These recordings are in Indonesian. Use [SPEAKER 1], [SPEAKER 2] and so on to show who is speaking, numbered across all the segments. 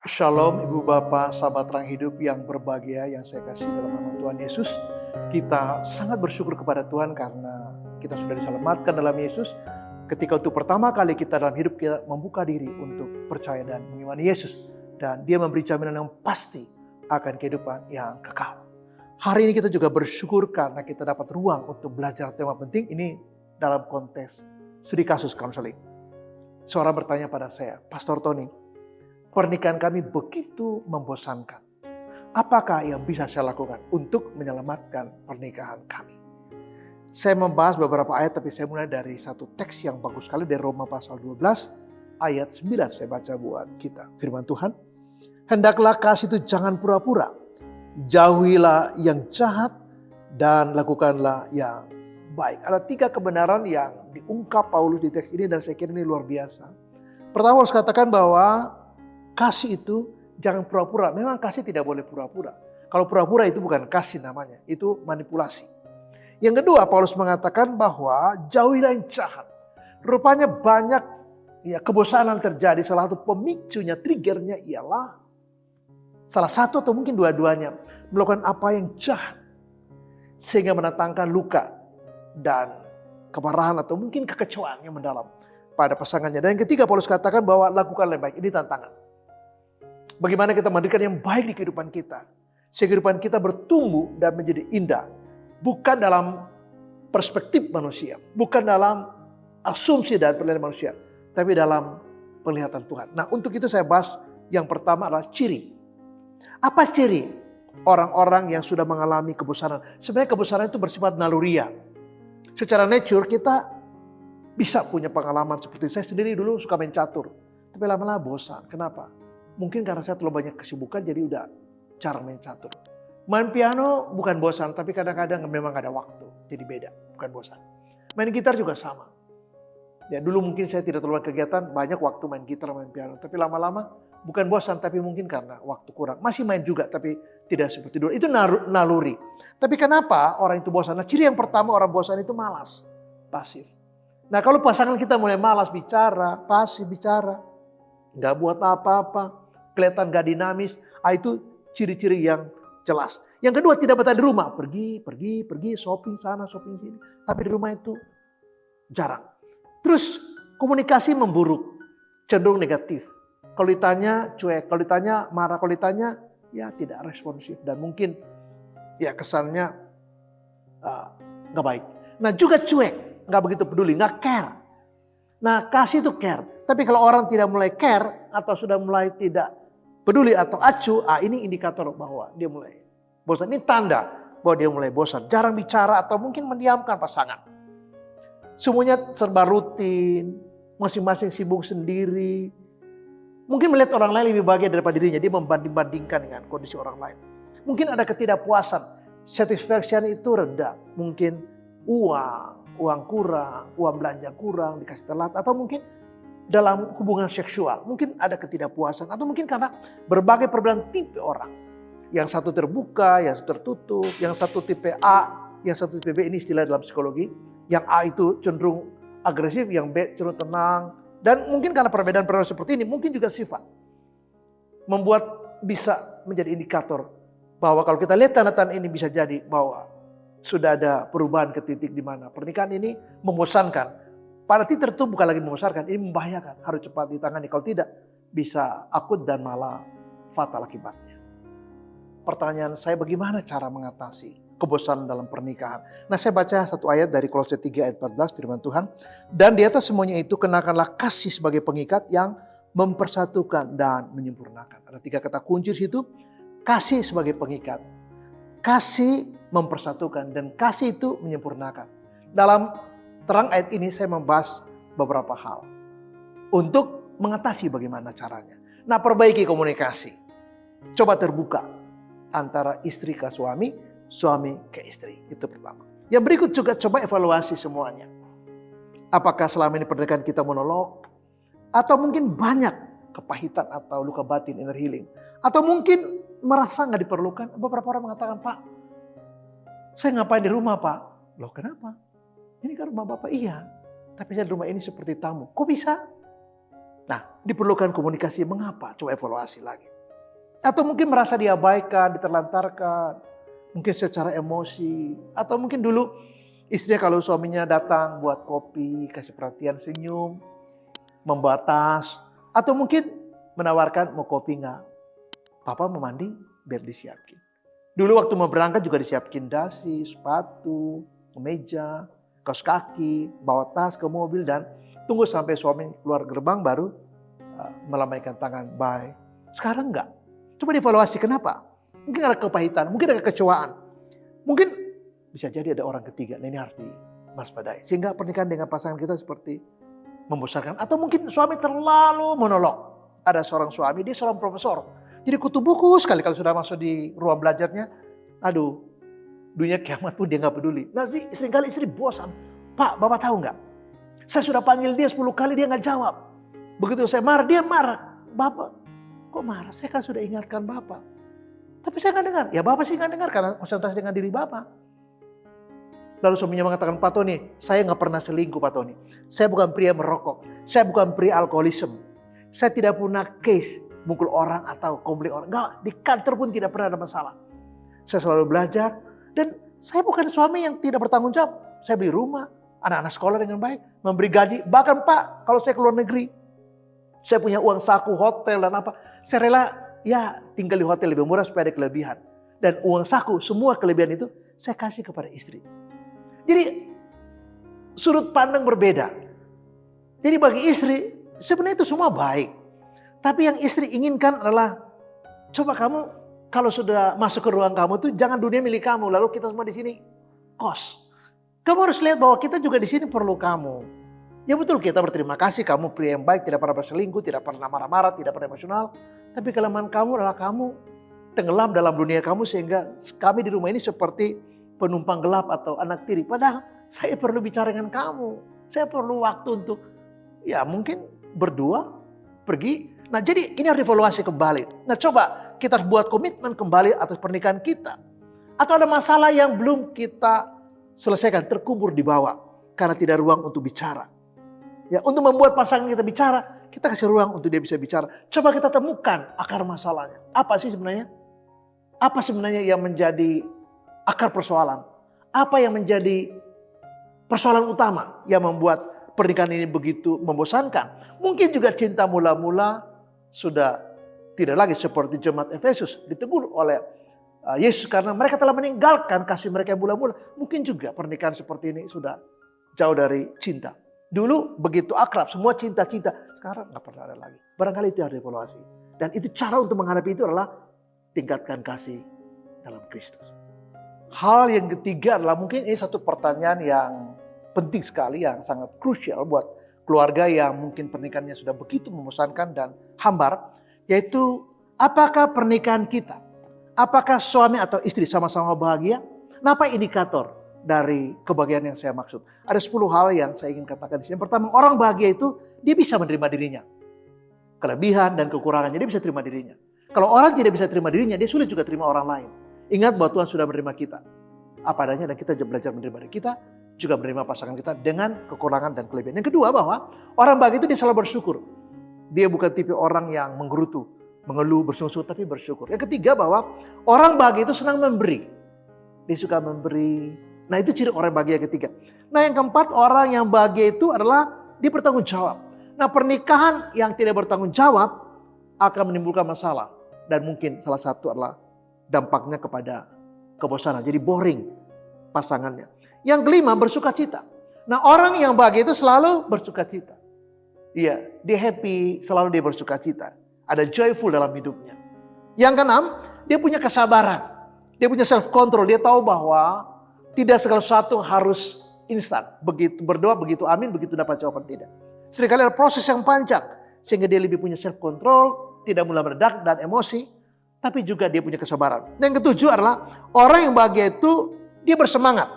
[SPEAKER 1] Shalom Ibu Bapak, sahabat terang hidup yang berbahagia yang saya kasih dalam nama Tuhan Yesus. Kita sangat bersyukur kepada Tuhan karena kita sudah diselamatkan dalam Yesus. Ketika untuk pertama kali kita dalam hidup kita membuka diri untuk percaya dan mengimani Yesus. Dan dia memberi jaminan yang pasti akan kehidupan yang kekal. Hari ini kita juga bersyukur karena kita dapat ruang untuk belajar tema penting ini dalam konteks studi kasus counseling. Seorang bertanya pada saya, Pastor Tony, pernikahan kami begitu membosankan. Apakah yang bisa saya lakukan untuk menyelamatkan pernikahan kami? Saya membahas beberapa ayat, tapi saya mulai dari satu teks yang bagus sekali dari Roma pasal 12 ayat 9. Saya baca buat kita. Firman Tuhan, hendaklah kasih itu jangan pura-pura. Jauhilah yang jahat dan lakukanlah yang baik. Ada 3 kebenaran yang diungkap Paulus di teks ini dan saya kira ini luar biasa. Pertama harus katakan bahwa kasih itu jangan pura-pura. Memang kasih tidak boleh pura-pura. Kalau pura-pura itu bukan kasih namanya. Itu manipulasi. Yang kedua Paulus mengatakan bahwa jauhilah yang jahat. Rupanya banyak kebosanan terjadi. Salah satu pemicunya, triggernya ialah salah satu atau mungkin dua-duanya melakukan apa yang jahat. Sehingga mendatangkan luka dan kemarahan atau mungkin kekecewaan yang mendalam pada pasangannya. Dan yang ketiga Paulus katakan bahwa lakukan yang baik. Ini tantangan. Bagaimana kita memberikan yang baik di kehidupan kita. Sehingga kehidupan kita bertumbuh dan menjadi indah. Bukan dalam perspektif manusia. Bukan dalam asumsi dan penilaian manusia. Tapi dalam penglihatan Tuhan. Nah untuk itu saya bahas yang pertama adalah ciri. Apa ciri orang-orang yang sudah mengalami kebosanan? Sebenarnya kebosanan itu bersifat naluriah. Secara nature kita bisa punya pengalaman seperti saya sendiri dulu suka main catur. Tapi lama-lama bosan. Kenapa? Mungkin karena saya terlalu banyak kesibukan jadi udah jarang main catur. Main piano bukan bosan tapi kadang-kadang memang ada waktu. Jadi beda, bukan bosan. Main gitar juga sama. Ya dulu mungkin saya tidak terlalu banyak kegiatan, banyak waktu main gitar, main piano. Tapi lama-lama bukan bosan tapi mungkin karena waktu kurang. Masih main juga tapi tidak seperti dulu. Itu naluri. Tapi kenapa orang itu bosan? Nah ciri yang pertama orang bosan itu malas, pasif. Nah kalau pasangan kita mulai malas bicara, pasif bicara, nggak buat apa-apa, kelihatan gak dinamis, itu ciri-ciri yang jelas. Yang kedua tidak betah di rumah, pergi, shopping sana, shopping sini. Tapi di rumah itu jarang. Terus komunikasi memburuk, cenderung negatif. Kalau ditanya cuek, kalau ditanya marah, kalau ditanya ya tidak responsif. Dan mungkin ya kesannya gak baik. Nah juga cuek, gak begitu peduli, gak care. Nah kasih itu care. Tapi kalau orang tidak mulai care atau sudah mulai tidak peduli atau acuh, ini indikator bahwa dia mulai bosan. Ini tanda bahwa dia mulai bosan. Jarang bicara atau mungkin mendiamkan pasangan. Semuanya serba rutin, masing-masing sibuk sendiri. Mungkin melihat orang lain lebih bahagia daripada dirinya. Dia membanding-bandingkan dengan kondisi orang lain. Mungkin ada ketidakpuasan. Satisfaction itu rendah. Mungkin uang kurang, uang belanja kurang, dikasih telat. Atau mungkin dalam hubungan seksual. Mungkin ada ketidakpuasan. Atau mungkin karena berbagai perbedaan tipe orang. Yang satu terbuka, yang satu tertutup. Yang satu tipe A, yang satu tipe B. Ini istilah dalam psikologi. Yang A itu cenderung agresif, yang B cenderung tenang. Dan mungkin karena perbedaan-perbedaan seperti ini, mungkin juga sifat. Membuat bisa menjadi indikator bahwa kalau kita lihat tanda-tanda ini bisa jadi bahwa sudah ada perubahan ke titik di mana pernikahan ini membosankan. Pada titik tertentu bukan lagi membesarkan, ini membahayakan. Harus cepat ditangani. Kalau tidak, bisa akut dan malah fatal akibatnya. Pertanyaan saya, bagaimana cara mengatasi kebosanan dalam pernikahan? Nah saya baca satu ayat dari Kolose 3 ayat 14 firman Tuhan. Dan di atas semuanya itu kenakanlah kasih sebagai pengikat yang mempersatukan dan menyempurnakan. Ada 3 kata kunci di situ. Kasih sebagai pengikat. Kasih mempersatukan dan kasih itu menyempurnakan. Dalam terang ayat ini saya membahas beberapa hal. Untuk mengatasi bagaimana caranya. Nah perbaiki komunikasi. Coba terbuka antara istri ke suami, suami ke istri. Itu pertama. Yang berikut juga coba evaluasi semuanya. Apakah selama ini pernikahan kita monolog? Atau mungkin banyak kepahitan atau luka batin, inner healing. Atau mungkin merasa gak diperlukan. Beberapa orang mengatakan, Pak, saya ngapain di rumah Pak? Loh kenapa? Ini kan rumah Bapak. Iya. Tapi saya di rumah ini seperti tamu. Kok bisa? Nah, diperlukan komunikasi. Mengapa? Coba evaluasi lagi. Atau mungkin merasa diabaikan, diterlantarkan. Mungkin secara emosi. Atau mungkin dulu istrinya kalau suaminya datang buat kopi, kasih perhatian, senyum, membawa tas. Atau mungkin menawarkan mau kopi nggak? Papa mau mandi biar disiapin. Dulu waktu mau berangkat juga disiapin dasi, sepatu, kemeja, kaos kaki, bawa tas ke mobil dan tunggu sampai suami keluar gerbang baru melambaikan tangan, bye. Sekarang enggak. Coba dievaluasi kenapa? Mungkin ada kepahitan, mungkin ada kekecewaan. Mungkin bisa jadi ada orang ketiga. Nah, ini harus diwaspadai. Sehingga pernikahan dengan pasangan kita seperti membosankan. Atau mungkin suami terlalu monolog. Ada seorang suami, dia seorang profesor. Jadi kutu buku sekali kalau sudah masuk di ruang belajarnya. Aduh, dunia kiamat pun dia nggak peduli. Nah, seringkali istri bosan. Pak, Bapak tahu nggak? Saya sudah panggil dia 10 kali, dia nggak jawab. Begitu saya marah, dia marah. Bapak, kok marah? Saya kan sudah ingatkan Bapak. Tapi saya nggak dengar. Ya Bapak sih nggak dengar karena konsentrasi dengan diri Bapak. Lalu suaminya mengatakan, Pak Tony, saya nggak pernah selingkuh Pak Tony. Saya bukan pria merokok. Saya bukan pria alkoholisme. Saya tidak punya case mukul orang atau konflik orang. Nggak, di kantor pun tidak pernah ada masalah. Saya selalu belajar. Dan saya bukan suami yang tidak bertanggung jawab. Saya beli rumah, anak-anak sekolah dengan baik, memberi gaji. Bahkan Pak, kalau saya keluar negeri, saya punya uang saku, hotel dan apa. Saya rela ya tinggal di hotel lebih murah supaya ada kelebihan. Dan uang saku, semua kelebihan itu saya kasih kepada istri. Jadi sudut pandang berbeda. Jadi bagi istri sebenarnya itu semua baik. Tapi yang istri inginkan adalah coba kamu kalau sudah masuk ke ruang kamu tuh jangan dunia milik kamu. Lalu kita semua di sini kos. Kamu harus lihat bahwa kita juga di sini perlu kamu. Ya betul kita berterima kasih kamu pria yang baik, tidak pernah berselingkuh, tidak pernah marah-marah, tidak pernah emosional. Tapi kelemahan kamu adalah kamu tenggelam dalam dunia kamu sehingga kami di rumah ini seperti penumpang gelap atau anak tiri. Padahal saya perlu bicara dengan kamu. Saya perlu waktu untuk ya mungkin berdua, pergi. Nah jadi ini harus dievaluasi kembali. Nah coba kita harus buat komitmen kembali atas pernikahan kita. Atau ada masalah yang belum kita selesaikan, terkubur di bawah. Karena tidak ada ruang untuk bicara. Ya, untuk membuat pasangan kita bicara, kita kasih ruang untuk dia bisa bicara. Coba kita temukan akar masalahnya. Apa sih sebenarnya? Apa sebenarnya yang menjadi akar persoalan? Apa yang menjadi persoalan utama yang membuat pernikahan ini begitu membosankan? Mungkin juga cinta mula-mula sudah tidak lagi seperti jemaat Efesus ditegur oleh Yesus karena mereka telah meninggalkan kasih mereka yang mula-mula. Mungkin juga pernikahan seperti ini sudah jauh dari cinta. Dulu begitu akrab, semua cinta-cinta. Sekarang nggak pernah ada lagi. Barangkali itu harus dievaluasi. Dan itu cara untuk menghadapi itu adalah tingkatkan kasih dalam Kristus. Hal yang ketiga adalah mungkin ini satu pertanyaan yang penting sekali, yang sangat krusial buat keluarga yang mungkin pernikahannya sudah begitu membosankan dan hambar. Yaitu apakah pernikahan kita, apakah suami atau istri sama-sama bahagia? Apa indikator dari kebahagiaan yang saya maksud? Ada 10 hal yang saya ingin katakan di sini. Yang pertama, orang bahagia itu dia bisa menerima dirinya. Kelebihan dan kekurangannya dia bisa terima dirinya. Kalau orang tidak bisa terima dirinya, dia sulit juga terima orang lain. Ingat bahwa Tuhan sudah menerima kita apa adanya dan kita belajar menerima diri kita, juga menerima pasangan kita dengan kekurangan dan kelebihan. Yang kedua bahwa orang bahagia itu dia selalu bersyukur. Dia bukan tipe orang yang menggerutu, mengeluh, bersungut-sungut, tapi bersyukur. Yang ketiga bahwa orang bahagia itu senang memberi. Dia suka memberi. Nah itu ciri orang bahagia ketiga. Nah yang keempat, orang yang bahagia itu adalah dia bertanggung jawab. Nah pernikahan yang tidak bertanggung jawab akan menimbulkan masalah. Dan mungkin salah satu adalah dampaknya kepada kebosanan. Jadi boring pasangannya. Yang kelima, bersuka cita. Nah orang yang bahagia itu selalu bersuka cita. Iya, dia happy, selalu dia bersuka cita. Ada joyful dalam hidupnya. Yang keenam, dia punya kesabaran. Dia punya self control. Dia tahu bahwa tidak segala sesuatu harus instan. Begitu berdoa, begitu amin, begitu dapat jawaban tidak. Seringkali ada proses yang panjang. Sehingga dia lebih punya self control, tidak mudah meledak dan emosi. Tapi juga dia punya kesabaran. Dan yang ketujuh adalah orang yang bahagia itu dia bersemangat.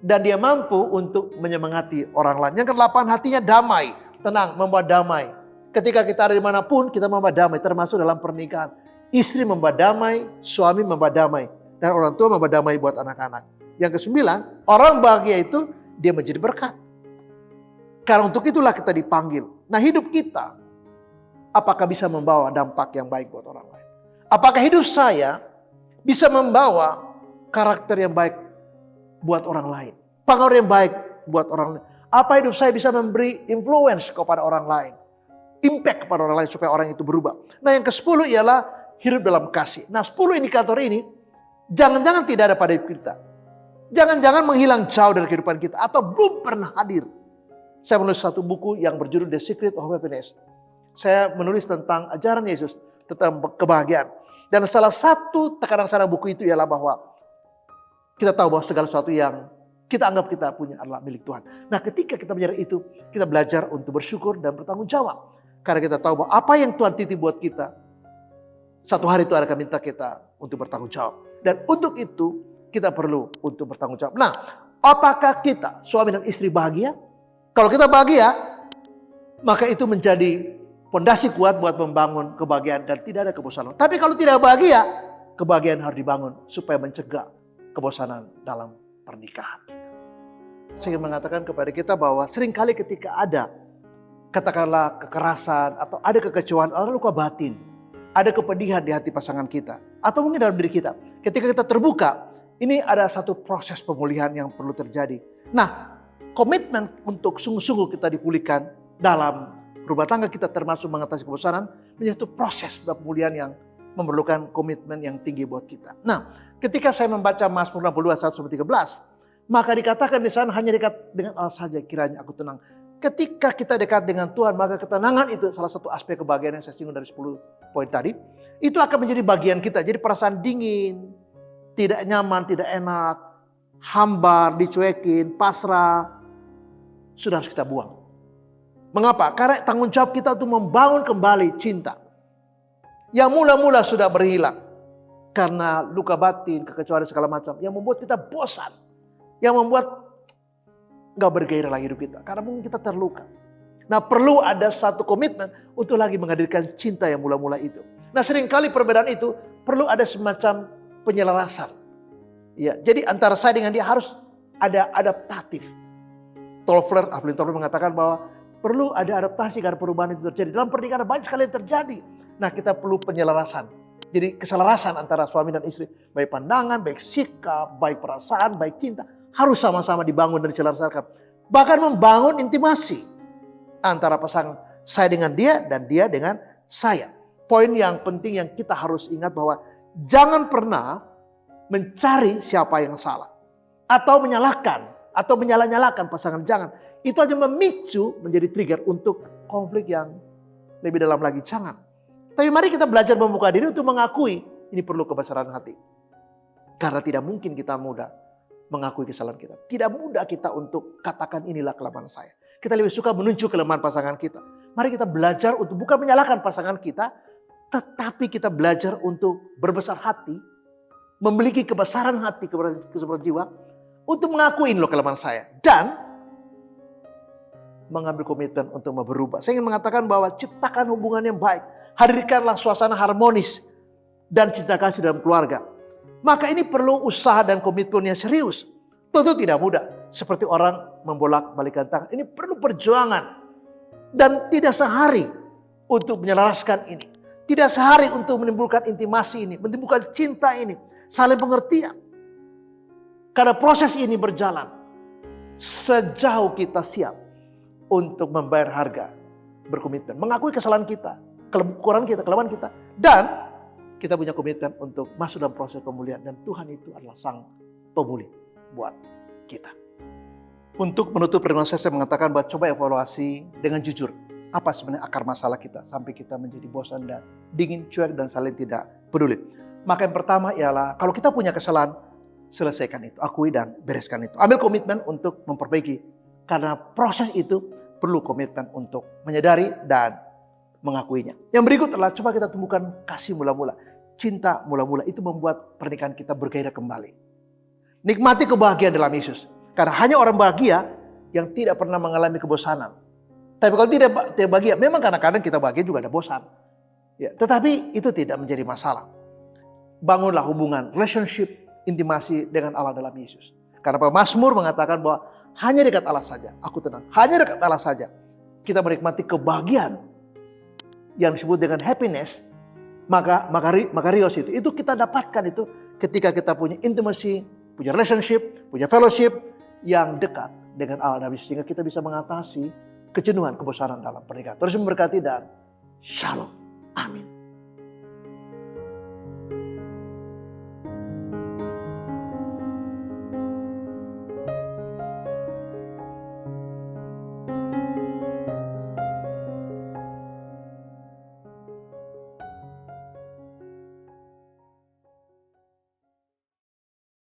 [SPEAKER 1] Dan dia mampu untuk menyemangati orang lain. Yang kedelapan, hatinya damai, tenang, membawa damai. Ketika kita ada dimanapun, kita membawa damai. Termasuk dalam pernikahan. Istri membawa damai, suami membawa damai. Dan orang tua membawa damai buat anak-anak. Yang kesembilan, orang bahagia itu dia menjadi berkat. Karena untuk itulah kita dipanggil. Nah hidup kita, apakah bisa membawa dampak yang baik buat orang lain? Apakah hidup saya bisa membawa karakter yang baik buat orang lain? Pengaruh yang baik buat orang lain. Apa hidup saya bisa memberi influence kepada orang lain? Impact kepada orang lain supaya orang itu berubah. Nah yang ke-10 ialah hidup dalam kasih. Nah 10 indikator ini jangan-jangan tidak ada pada hidup kita. Jangan-jangan menghilang jauh dari kehidupan kita atau belum pernah hadir. Saya menulis satu buku yang berjudul The Secret of Happiness. Saya menulis tentang ajaran Yesus, tentang kebahagiaan. Dan salah satu tekanan sana buku itu ialah bahwa kita tahu bahwa segala sesuatu yang kita anggap kita punya adalah milik Tuhan. Nah ketika kita menyadari itu, kita belajar untuk bersyukur dan bertanggung jawab. Karena kita tahu bahwa apa yang Tuhan titip buat kita, satu hari Tuhan akan minta kita untuk bertanggung jawab. Dan untuk itu kita perlu untuk bertanggung jawab. Nah, apakah kita suami dan istri bahagia? Kalau kita bahagia, maka itu menjadi fondasi kuat buat membangun kebahagiaan dan tidak ada kebosanan. Tapi kalau tidak bahagia, kebahagiaan harus dibangun supaya mencegah kebosanan dalam pernikahan kita. Saya ingin mengatakan kepada kita bahwa seringkali ketika ada katakanlah kekerasan atau ada kekecewaan atau luka batin, ada kepedihan di hati pasangan kita atau mungkin dalam diri kita. Ketika kita terbuka, ini ada satu proses pemulihan yang perlu terjadi. Nah, komitmen untuk sungguh-sungguh kita dipulihkan dalam rumah tangga kita termasuk mengatasi kebosanan menjadi satu proses pemulihan yang memerlukan komitmen yang tinggi buat kita. Nah, ketika saya membaca Mazmur 62 1-13, maka dikatakan di sana hanya dekat dengan Allah saja kiranya aku tenang. Ketika kita dekat dengan Tuhan, maka ketenangan itu salah satu aspek kebahagiaan yang saya singgung dari 10 poin tadi. Itu akan menjadi bagian kita. Jadi perasaan dingin, tidak nyaman, tidak enak, hambar, dicuekin, pasrah, sudah harus kita buang. Mengapa? Karena tanggung jawab kita untuk membangun kembali cinta. Yang mula-mula sudah berhilang. Karena luka batin, kekecewaan segala macam. Yang membuat kita bosan. Yang membuat gak bergairah lagi hidup kita. Karena mungkin kita terluka. Nah perlu ada satu komitmen untuk lagi menghadirkan cinta yang mula-mula itu. Nah seringkali perbedaan itu perlu ada semacam penyelarasan. Ya, jadi antara saya dengan dia harus ada adaptatif. Aflin Toffler mengatakan bahwa perlu ada adaptasi karena perubahan itu terjadi. Dalam pernikahan banyak sekali yang terjadi. Nah kita perlu penyelarasan. Jadi keselarasan antara suami dan istri. Baik pandangan, baik sikap, baik perasaan, baik cinta. Harus sama-sama dibangun dan diselarasakan. Bahkan membangun intimasi antara pasangan saya dengan dia dan dia dengan saya. Poin yang penting yang kita harus ingat bahwa jangan pernah mencari siapa yang salah. Atau menyalahkan atau menyalah-nyalahkan pasangan. Jangan. Itu hanya memicu menjadi trigger untuk konflik yang lebih dalam lagi. Jangan. Tapi mari kita belajar membuka diri untuk mengakui ini perlu kebesaran hati. Karena tidak mungkin kita mudah mengakui kesalahan kita. Tidak mudah kita untuk katakan inilah kelemahan saya. Kita lebih suka menunjuk kelemahan pasangan kita. Mari kita belajar untuk bukan menyalahkan pasangan kita, tetapi kita belajar untuk berbesar hati, memiliki kebesaran hati, kebesaran jiwa, untuk mengakui ini loh kelemahan saya. Dan mengambil komitmen untuk berubah. Saya ingin mengatakan bahwa ciptakan hubungan yang baik. Hadirkanlah suasana harmonis dan cinta kasih dalam keluarga. Maka ini perlu usaha dan komitmen yang serius. Tentu tidak mudah. Seperti orang membolak-balikan tangan. Ini perlu perjuangan. Dan tidak sehari untuk menyelaraskan ini. Tidak sehari untuk menimbulkan intimasi ini. Menimbulkan cinta ini. Saling pengertian. Karena proses ini berjalan. Sejauh kita siap untuk membayar harga. Berkomitmen. Mengakui kesalahan kita. Kekurangan kita, kelemahan kita. Dan kita punya komitmen untuk masuk dalam proses pemulihan. Dan Tuhan itu adalah sang pemulih buat kita. Untuk menutup pertemuan saya mengatakan bahwa coba evaluasi dengan jujur. Apa sebenarnya akar masalah kita. Sampai kita menjadi bosan dan dingin, cuek dan saling tidak peduli. Maka yang pertama ialah kalau kita punya kesalahan, selesaikan itu. Akui dan bereskan itu. Ambil komitmen untuk memperbaiki. Karena proses itu perlu komitmen untuk menyadari dan mengakuinya. Yang berikut adalah coba kita tumbuhkan kasih mula-mula. Cinta mula-mula itu membuat pernikahan kita bergairah kembali. Nikmati kebahagiaan dalam Yesus. Karena hanya orang bahagia yang tidak pernah mengalami kebosanan. Tapi kalau tidak bahagia, memang kadang-kadang kita bahagia juga ada bosan. Ya, tetapi itu tidak menjadi masalah. Bangunlah hubungan, relationship, intimasi dengan Allah dalam Yesus. Karena Mazmur mengatakan bahwa hanya dekat Allah saja, aku tenang. Hanya dekat Allah saja, kita menikmati kebahagiaan yang disebut dengan happiness. Makarios itu kita dapatkan itu ketika kita punya intimacy, punya relationship, punya fellowship yang dekat dengan Allah, sehingga kita bisa mengatasi kejenuhan, kebosanan dalam pernikahan. Terus memberkati dan shalom. Amin.